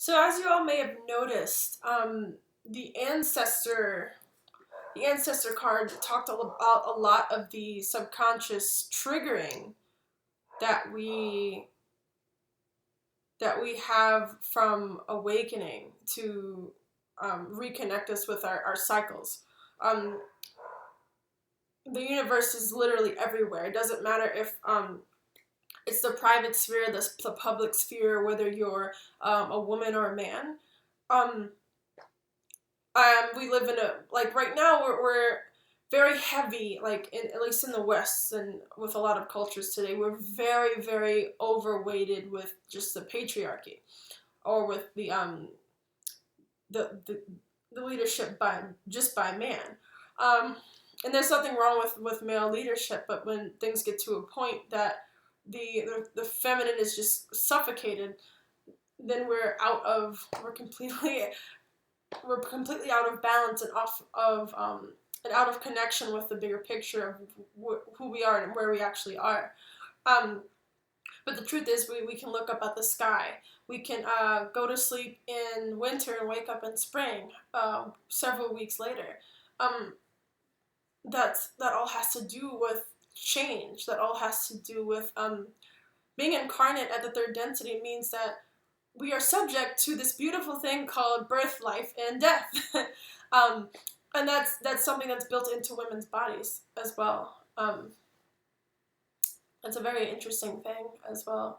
So as you all may have noticed, the ancestor the ancestor card talked about a lot of the subconscious triggering that we have from awakening to reconnect us with our cycles. Um, the universe is literally everywhere. It doesn't matter if it's the private sphere, the public sphere, whether you're a woman or a man. Um, we live in a, like right now we're very heavy, like at least in the West and with a lot of cultures today, we're very, very overweighted with just the patriarchy or with the the leadership by man. Um, and there's nothing wrong with male leadership, but when things get to a point that the feminine is just suffocated, then we're completely out of balance and off of and out of connection with the bigger picture of who we are and where we actually are. Um, but the truth is, we can look up at the sky. We can go to sleep in winter and wake up in spring several weeks later. Um, that all has to do with change. That all has to do with being incarnate at the third density means that we are subject to this beautiful thing called birth, life, and death. um, and that's something that's built into women's bodies as well. It's a very interesting thing as well.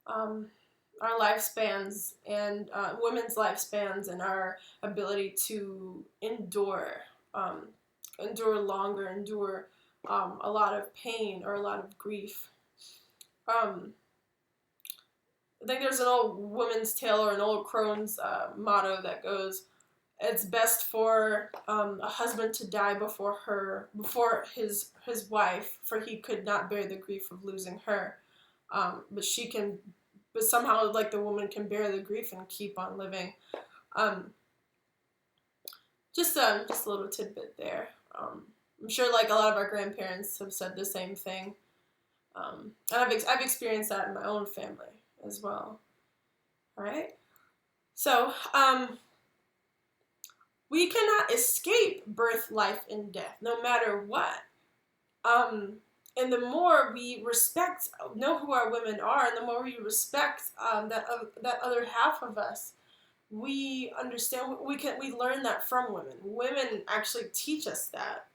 Um, our lifespans and women's lifespans and our ability to um, endure longer, endure a lot of pain or a lot of grief. Um, I think there's an old woman's tale or an old crone's motto that goes, "It's best for a husband to die before his wife, for he could not bear the grief of losing her. But she can, but somehow like the woman can bear the grief and keep on living." Um, just a little tidbit there. I'm sure like a lot of our grandparents have said the same thing, and I've experienced that in my own family as well. All right, so we cannot escape birth, life, and death, no matter what. Um, and the more we know who our women are, and the more we respect that other half of us, we understand. We learn that from women. Women actually teach us that.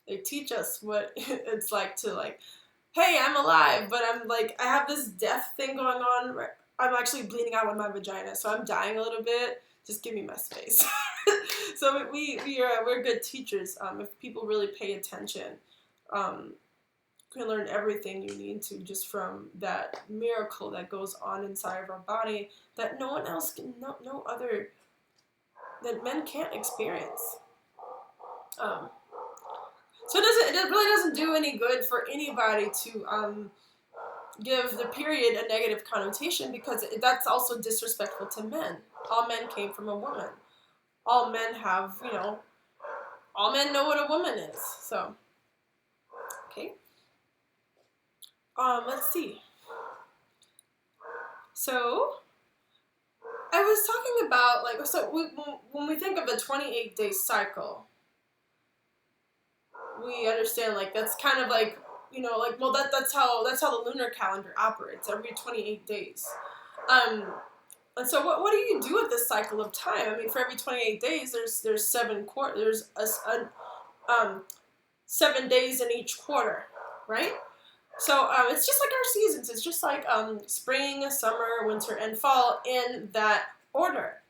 They teach us what it's like to like, hey, I'm alive, but I'm like I have this death thing going on. I'm actually bleeding out with my vagina, so I'm dying a little bit. Just give me my space. So we're good teachers. If people really pay attention, um, you can learn everything you need to just from that miracle that goes on inside of our body that no one else can, no other, that men can't experience. Um, so it really doesn't do any good for anybody to give the period a negative connotation because that's also disrespectful to men. All men came from a woman. All men have, all men know what a woman is. So, okay. Let's see. So, I was talking about, like, so when we think of a 28-day cycle, we understand, like, that's kind of like, like, well, that's how the lunar calendar operates, every 28 days. And so what do you do with this cycle of time? I mean, for every 28 days, there's 7 days in each quarter, right? So it's just like our seasons. It's just like spring, summer, winter, and fall in that order.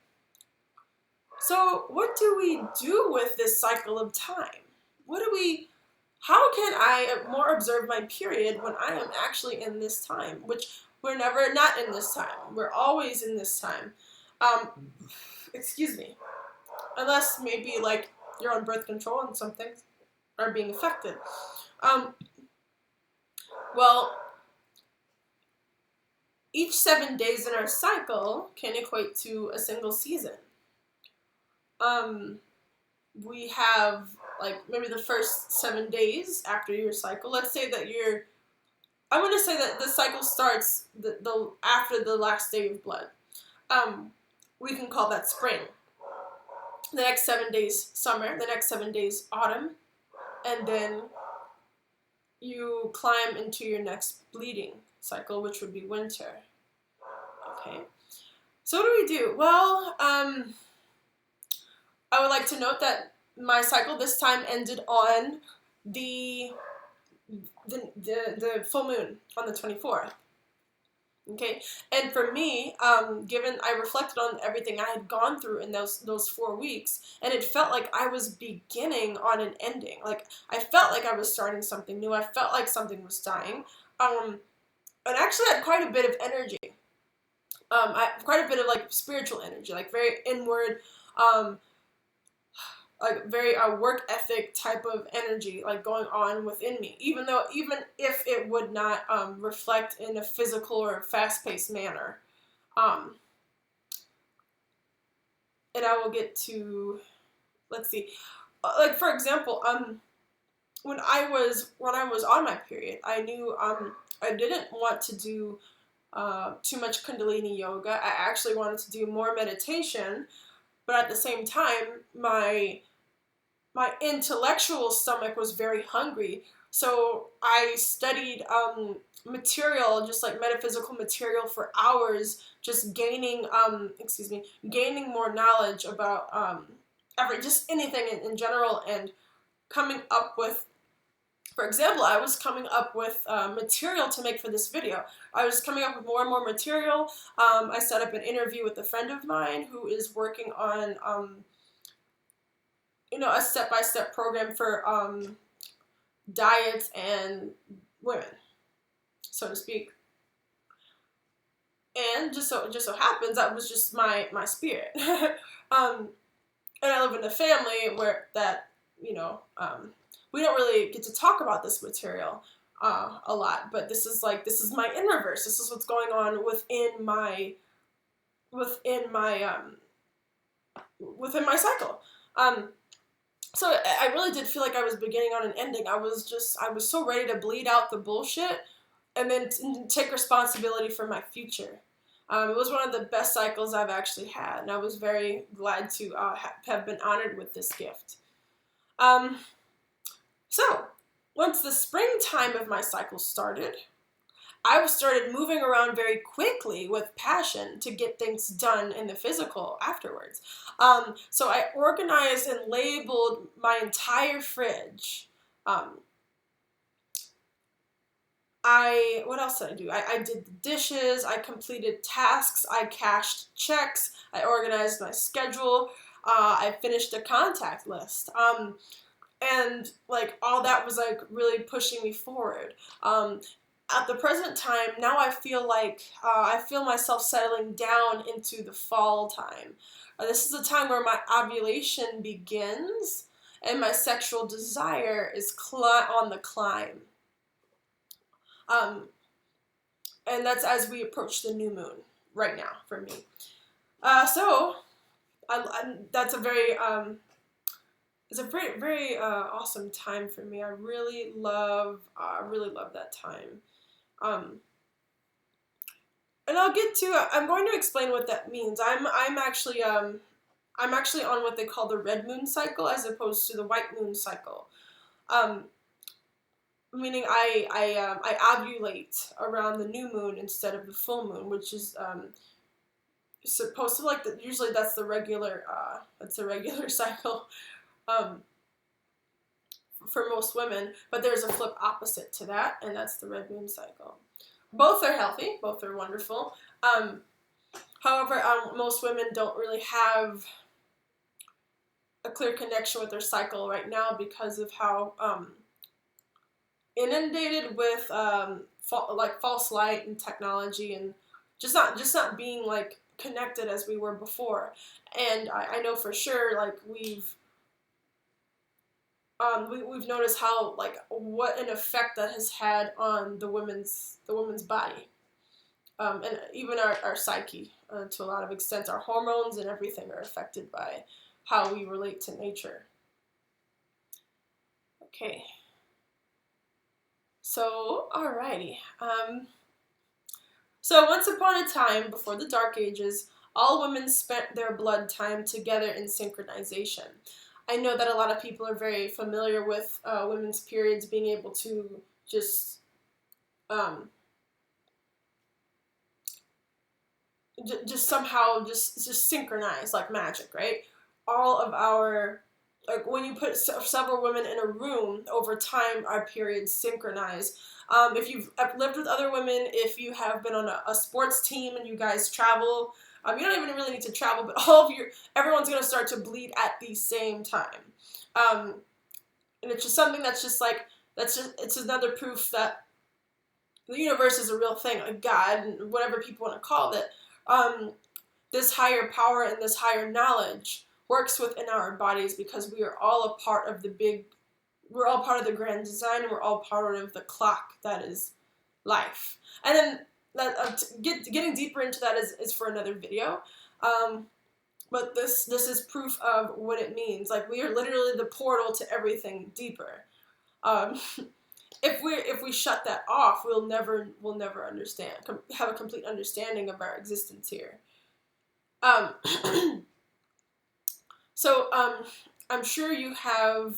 So what do we do with this cycle of time? How can I more observe my period when I am actually in this time? Which we're never not in this time. We're always in this time. Um, excuse me. Unless maybe like you're on birth control and some things are being affected. Well, each 7 days in our cycle can equate to a single season. We have like maybe the first 7 days after your cycle. Let's say that you're I'm going to say that the cycle starts the after the last day of blood. We can call that spring. The next 7 days summer, the next 7 days autumn, and then you climb into your next bleeding cycle, which would be winter. Okay. So what do we do? Well, I would like to note that my cycle this time ended on the full moon on the 24th. Okay, and for me, given I reflected on everything I had gone through in those 4 weeks, and it felt like I was beginning on an ending. Like I felt like I was starting something new. I felt like something was dying. And actually had quite a bit of energy. Quite a bit of like spiritual energy, like very inward, like very work ethic type of energy, like going on within me. Even if it would not reflect in a physical or fast paced manner, and I will get to, let's see, like for example, when I was on my period, I knew I didn't want to do too much Kundalini yoga. I actually wanted to do more meditation, but at the same time, my intellectual stomach was very hungry. So I studied material, just like metaphysical material for hours, just gaining more knowledge about just anything in general, and coming up with, for example, I was coming up with material to make for this video. I was coming up with more and more material. I set up an interview with a friend of mine who is working on, a step-by-step program for diets and women, so to speak. And just so happens that was just my spirit. And I live in a family where that, we don't really get to talk about this material a lot, but this is my inverse. This is what's going on within my cycle. So I really did feel like I was beginning on an ending. I was so ready to bleed out the bullshit and then take responsibility for my future. It was one of the best cycles I've actually had, and I was very glad to have been honored with this gift. So, once the springtime of my cycle started, I started moving around very quickly with passion to get things done in the physical afterwards. So I organized and labeled my entire fridge. What else did I do? I did the dishes, I completed tasks, I cashed checks, I organized my schedule, I finished a contact list. And like all that was like really pushing me forward. At the present time, now I feel like I feel myself settling down into the fall time. This is the time where my ovulation begins and my sexual desire is on the climb. And that's as we approach the new moon right now for me. So that's a very it's a very very awesome time for me. I really love that time. And I'm going to explain what that means. I'm actually on what they call the red moon cycle as opposed to the white moon cycle. Meaning I ovulate around the new moon instead of the full moon, which is supposed to usually that's the regular cycle for most women, but there's a flip opposite to that, and that's the red moon cycle. Both are healthy, both are wonderful. However, most women don't really have a clear connection with their cycle right now because of how inundated with false light and technology, and just not being like connected as we were before. And I know for sure, like we've noticed how what an effect that has had on the woman's body, and even our psyche to a lot of extent. Our hormones and everything are affected by how we relate to nature. Okay. So, alrighty. So once upon a time, before the Dark Ages, all women spent their blood time together in synchronization. I know that a lot of people are very familiar with women's periods being able to just um, just somehow just synchronize like magic, right? All of our, like when you put several women in a room, over time our periods synchronize. If you've lived with other women, if you have been on a sports team and you guys travel, you don't even really need to travel, but everyone's gonna start to bleed at the same time. And it's just something that's just like, it's another proof that the universe is a real thing, like God, and whatever people want to call it. This higher power and this higher knowledge works within our bodies because we are all a part of we're all part of the grand design, and we're all part of the clock that is life. And then getting deeper into that is for another video. But this is proof of what it means. Like, we are literally the portal to everything deeper. Um, if we shut that off, we'll never understand, have a complete understanding of our existence here. So I'm sure you have,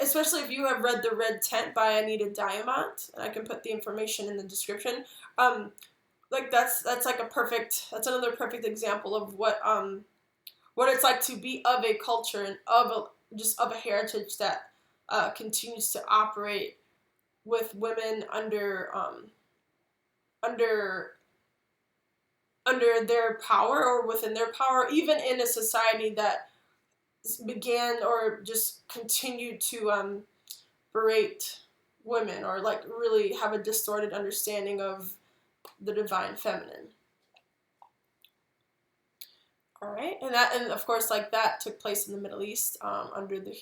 especially if you have read The Red Tent by Anita Diamant, and I can put the information in the description. Like that's like that's another perfect example of what it's like to be of a culture and of a heritage that continues to operate with women under their power or within their power, even in a society that began or just continued to berate women, or like really have a distorted understanding of the divine feminine. All right, and of course, like, that took place in the Middle East under the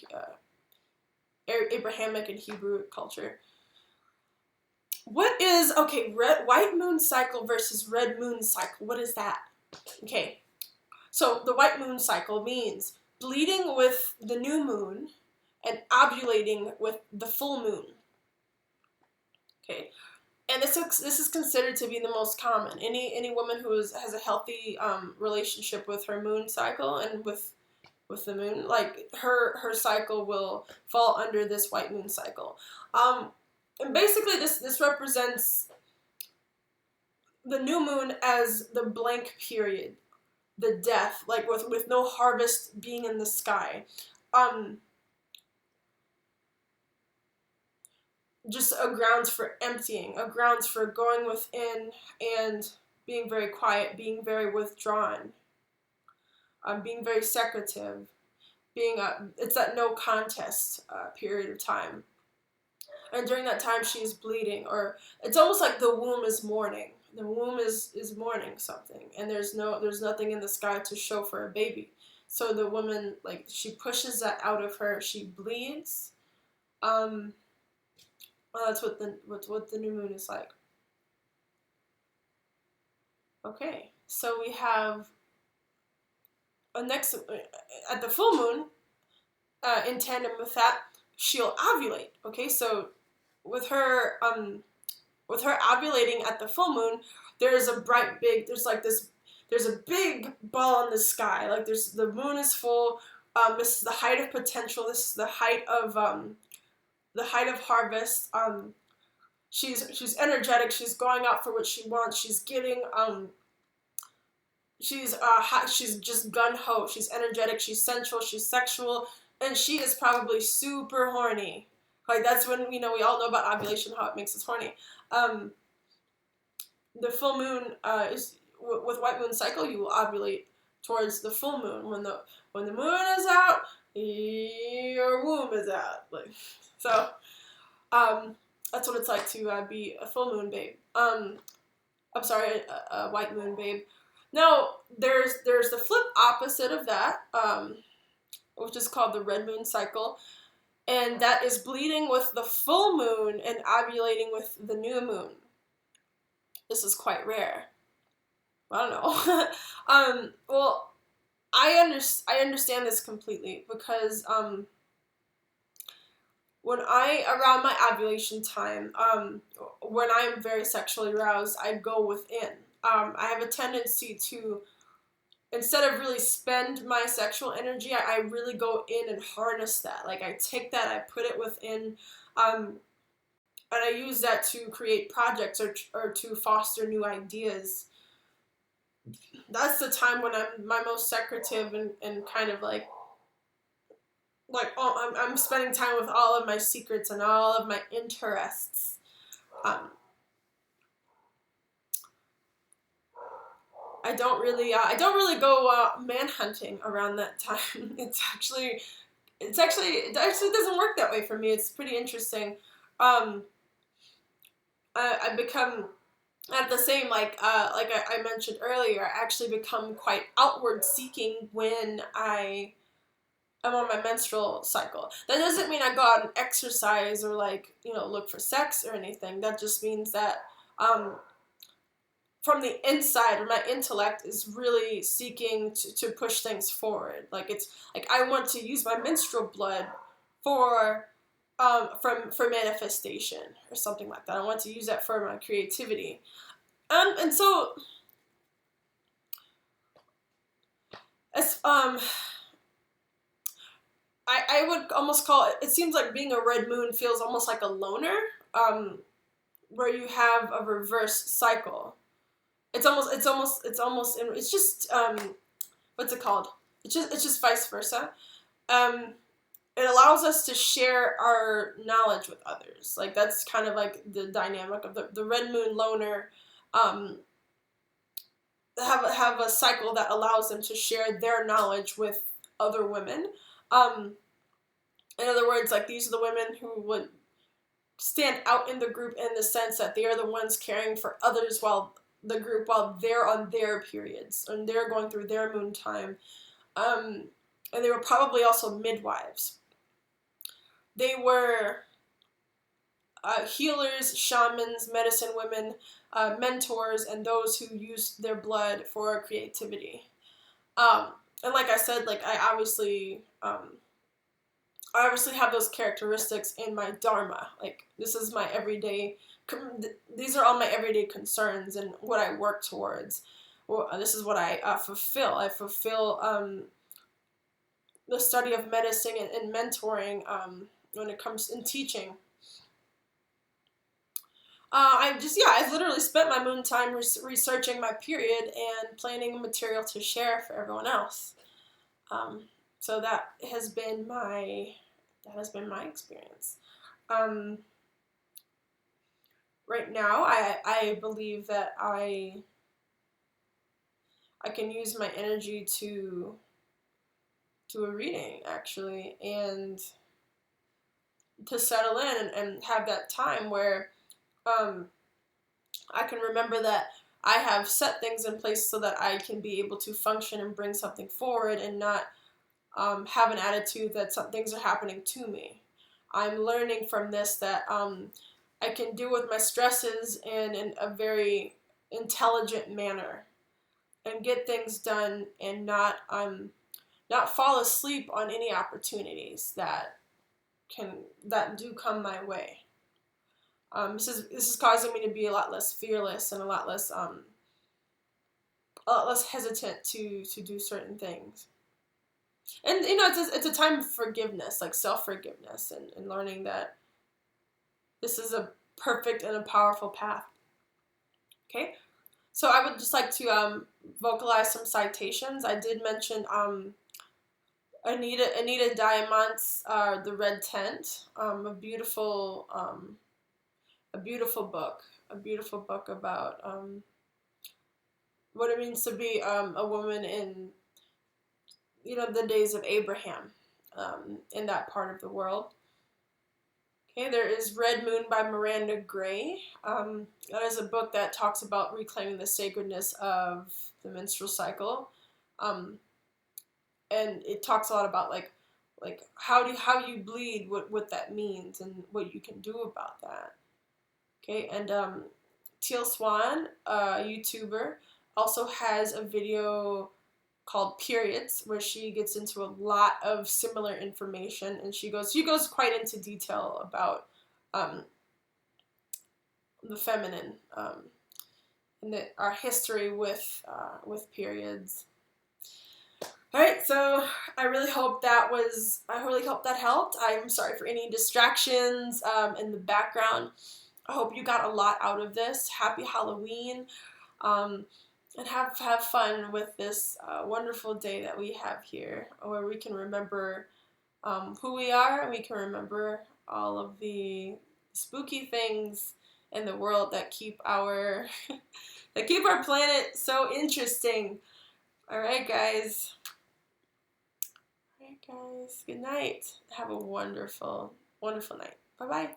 Abrahamic and Hebrew culture. What is, okay, white moon cycle versus red moon cycle? What is that? Okay, so the white moon cycle means bleeding with the new moon and ovulating with the full moon. Okay, and this is considered to be the most common. Any woman who has a healthy relationship with her moon cycle and with the moon, like her cycle will fall under this white moon cycle. And basically this represents the new moon as the blank period, the death, like with no harvest being in the sky. Just a grounds for emptying, a grounds for going within and being very quiet, being very withdrawn, being very secretive, it's that no contest period of time. And during that time, she is bleeding, or it's almost like the womb is mourning. The womb is mourning something, and there's nothing in the sky to show for a baby. So the woman, like, she pushes that out of her. She bleeds. Well, that's what the new moon is like. Okay, so we have next at the full moon. In tandem with that, she'll ovulate. Okay, so with her ovulating at the full moon, there's a big ball in the sky. Like, the moon is full. This is the height of potential. This is the height of harvest. She's energetic. She's going out for what she wants. She's giving. She's just gun ho. She's energetic. She's sensual. She's sexual. And she is probably super horny. Like, that's when, we all know about ovulation, how it makes us horny. The full moon is, with white moon cycle, you will ovulate towards the full moon. When the moon is out, your womb is out. Like, so, that's what it's like to be a full moon babe. I'm sorry, a white moon babe. Now, there's the flip opposite of that, which is called the red moon cycle, and that is bleeding with the full moon and ovulating with the new moon. This is quite rare. I don't know. Well, I understand this completely because around my ovulation time, when I'm very sexually aroused, I go within. I have a tendency to, instead of really spend my sexual energy, I really go in and harness that. Like, I take that, I put it within, and I use that to create projects or to foster new ideas. That's the time when I'm my most secretive and kind of like I'm spending time with all of my secrets and all of my interests. I don't really go man hunting around that time. It actually doesn't work that way for me. It's pretty interesting. I become at the same like I mentioned earlier. I actually become quite outward seeking when I'm on my menstrual cycle. That doesn't mean I go out and exercise or look for sex or anything. That just means that from the inside, or my intellect is really seeking to push things forward. Like, it's like I want to use my menstrual blood for manifestation or something like that. I want to use that for my creativity. And so as I would almost call it seems like being a red moon feels almost like a loner, where you have a reverse cycle. It's just what's it called? It's just vice versa. It allows us to share our knowledge with others. Like, that's kind of like the dynamic of the red moon loner. Have a cycle that allows them to share their knowledge with other women. In other words, like, these are the women who would stand out in the group in the sense that they are the ones caring for others while they're on their periods and they're going through their moon time. And they were probably also midwives. They were healers, shamans, medicine women, mentors, and those who used their blood for creativity. And like I said, like, I obviously have those characteristics in my dharma. Like, this is my everyday. These are all my everyday concerns and what I work towards. Well, this is what I fulfill. I fulfill the study of medicine and mentoring when it comes in teaching. I've literally spent my moon time researching my period and planning material to share for everyone else. So that has been my experience. Right now, I believe that I can use my energy to a reading, actually, and to settle in and have that time where I can remember that I have set things in place so that I can be able to function and bring something forward and not have an attitude that some things are happening to me. I'm learning from this that I can deal with my stresses in a very intelligent manner and get things done and not fall asleep on any opportunities that do come my way. This is causing me to be a lot less fearless and a lot less hesitant to do certain things. And it's a time of forgiveness, like self-forgiveness, and learning that this is a perfect and a powerful path. Okay, so I would just like to vocalize some citations. I did mention Anita Diamant's The Red Tent, a beautiful book about what it means to be a woman in the days of Abraham, in that part of the world. Okay, there is Red Moon by Miranda Gray. That is a book that talks about reclaiming the sacredness of the menstrual cycle, and it talks a lot about like how you bleed, what that means, and what you can do about that. Okay, and Teal Swan, a YouTuber, also has a video called Periods, where she gets into a lot of similar information, and she goes quite into detail about the feminine and our history with periods. All right, so I really hope that helped. I'm sorry for any distractions in the background. I hope you got a lot out of this. Happy Halloween, and have fun with this wonderful day that we have here, where we can remember who we are, and we can remember all of the spooky things in the world that keep our planet so interesting. All right, guys. Good night. Have a wonderful, wonderful night. Bye-bye.